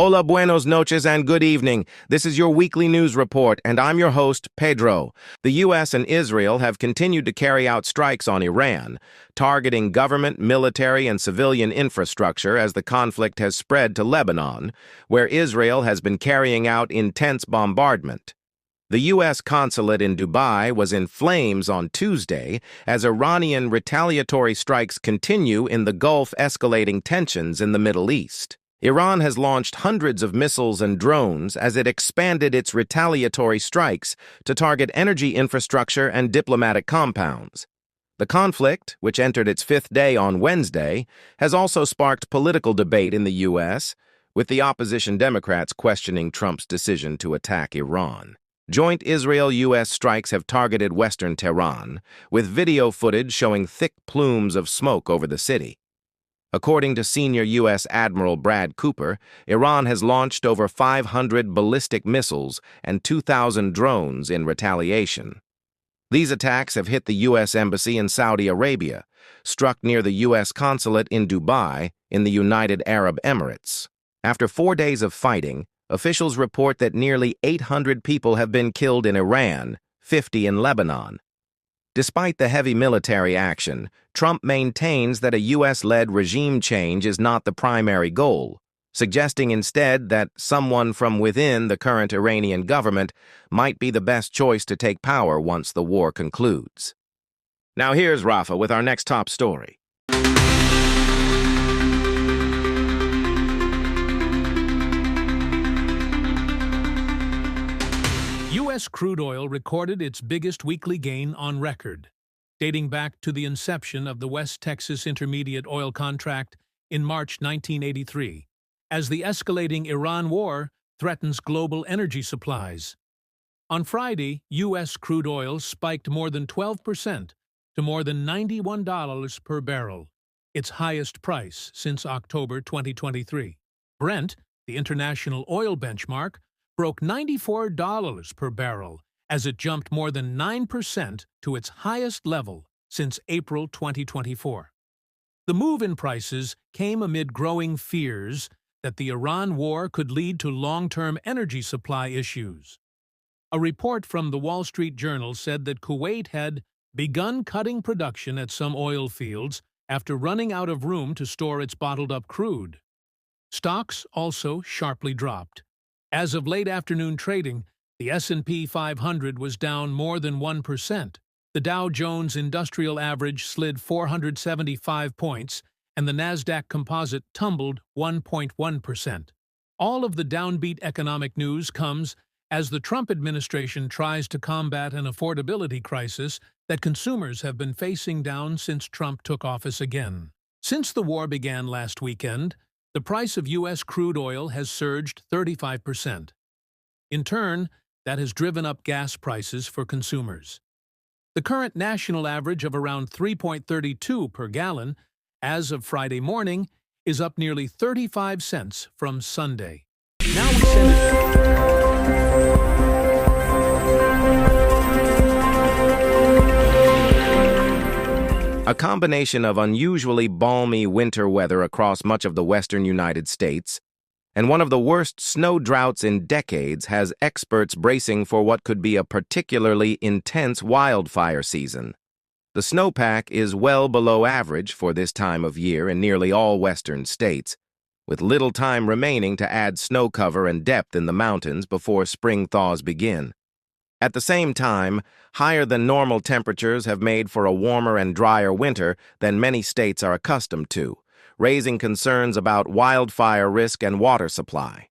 Hola, buenos noches, and good evening. This is your weekly news report, and I'm your host, Pedro. The U.S. and Israel have continued to carry out strikes on Iran, targeting government, military, and civilian infrastructure as the conflict has spread to Lebanon, where Israel has been carrying out intense bombardment. The U.S. consulate in Dubai was in flames on Tuesday as Iranian retaliatory strikes continue in the Gulf, escalating tensions in the Middle East. Iran has launched hundreds of missiles and drones as it expanded its retaliatory strikes to target energy infrastructure and diplomatic compounds. The conflict, which entered its fifth day on Wednesday, has also sparked political debate in the U.S., with the opposition Democrats questioning Trump's decision to attack Iran. Joint Israel-U.S. strikes have targeted western Tehran, with video footage showing thick plumes of smoke over the city. According to senior U.S. Admiral Brad Cooper, Iran has launched over 500 ballistic missiles and 2,000 drones in retaliation. These attacks have hit the U.S. Embassy in Saudi Arabia, struck near the U.S. consulate in Dubai in the United Arab Emirates. After 4 days of fighting, officials report that nearly 800 people have been killed in Iran, 50 in Lebanon. Despite the heavy military action, Trump maintains that a U.S.-led regime change is not the primary goal, suggesting instead that someone from within the current Iranian government might be the best choice to take power once the war concludes. Now here's Rafa with our next top story. U.S. crude oil recorded its biggest weekly gain on record, dating back to the inception of the West Texas Intermediate oil contract in March 1983, as the escalating Iran war threatens global energy supplies. On Friday, U.S. crude oil spiked more than 12% to more than $91 per barrel, its highest price since October 2023. Brent, the international oil benchmark, broke $94 per barrel as it jumped more than 9% to its highest level since April 2024. The move in prices came amid growing fears that the Iran war could lead to long-term energy supply issues. A report from the Wall Street Journal said that Kuwait had begun cutting production at some oil fields after running out of room to store its bottled-up crude. Stocks also sharply dropped. As of late afternoon trading, the S&P 500 was down more than 1%. The Dow Jones Industrial Average slid 475 points, and the Nasdaq Composite tumbled 1.1%. All of the downbeat economic news comes as the Trump administration tries to combat an affordability crisis that consumers have been facing down since Trump took office again. Since the war began last weekend, the price of U.S. crude oil has surged 35%. In turn, that has driven up gas prices for consumers. The current national average of around 3.32 per gallon as of Friday morning is up nearly 35 cents from Sunday. Now we send it. A combination of unusually balmy winter weather across much of the western United States and one of the worst snow droughts in decades has experts bracing for what could be a particularly intense wildfire season. The snowpack is well below average for this time of year in nearly all western states, with little time remaining to add snow cover and depth in the mountains before spring thaws begin. At the same time, higher-than-normal temperatures have made for a warmer and drier winter than many states are accustomed to, raising concerns about wildfire risk and water supply.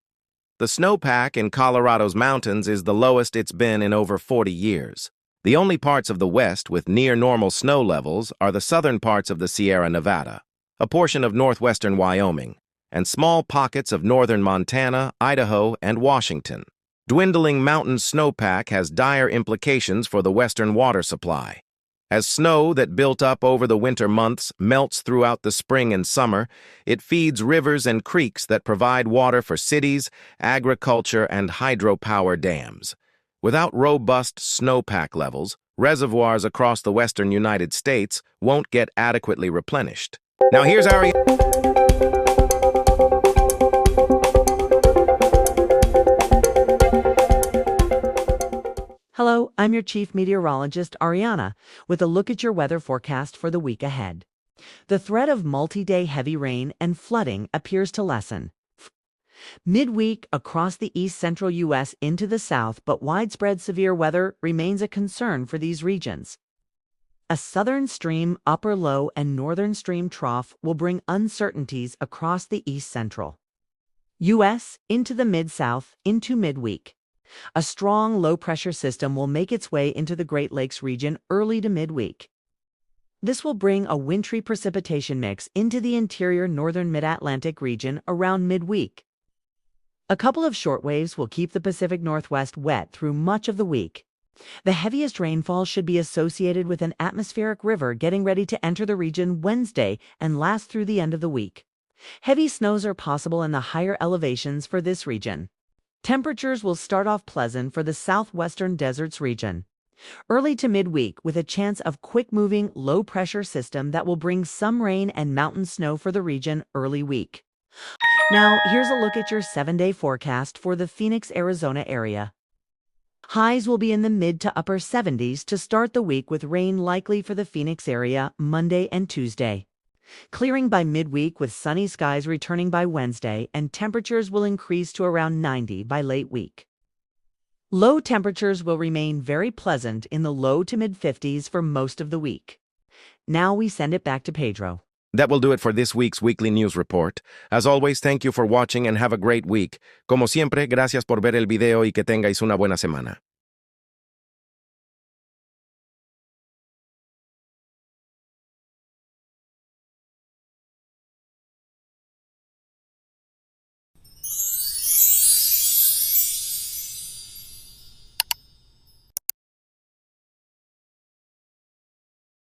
The snowpack in Colorado's mountains is the lowest it's been in over 40 years. The only parts of the West with near-normal snow levels are the southern parts of the Sierra Nevada, a portion of northwestern Wyoming, and small pockets of northern Montana, Idaho, and Washington. Dwindling mountain snowpack has dire implications for the western water supply. As snow that built up over the winter months melts throughout the spring and summer, it feeds rivers and creeks that provide water for cities, agriculture, and hydropower dams. Without robust snowpack levels, reservoirs across the western United States won't get adequately replenished. Now here's our... Hello, I'm your chief meteorologist, Ariana, with a look at your weather forecast for the week ahead. The threat of multi-day heavy rain and flooding appears to lessen. Midweek across the east-central U.S. into the south, but widespread severe weather remains a concern for these regions. A southern stream upper low and northern stream trough will bring uncertainties across the east-central U.S. into the mid-south into midweek. A strong low-pressure system will make its way into the Great Lakes region early to midweek. This will bring a wintry precipitation mix into the interior northern mid-Atlantic region around midweek. A couple of shortwaves will keep the Pacific Northwest wet through much of the week. The heaviest rainfall should be associated with an atmospheric river getting ready to enter the region Wednesday and last through the end of the week. Heavy snows are possible in the higher elevations for this region. Temperatures will start off pleasant for the southwestern deserts region. Early to midweek with a chance of quick-moving, low-pressure system that will bring some rain and mountain snow for the region early week. Now, here's a look at your 7-day forecast for the Phoenix, Arizona area. Highs will be in the mid to upper 70s to start the week with rain likely for the Phoenix area Monday and Tuesday. Clearing by midweek with sunny skies returning by Wednesday, and temperatures will increase to around 90 by late week. Low temperatures will remain very pleasant in the low to mid-50s for most of the week. Now we send it back to Pedro. That will do it for this week's weekly news report. As always, thank you for watching and have a great week. Como siempre, gracias por ver el video y que tengáis una buena semana.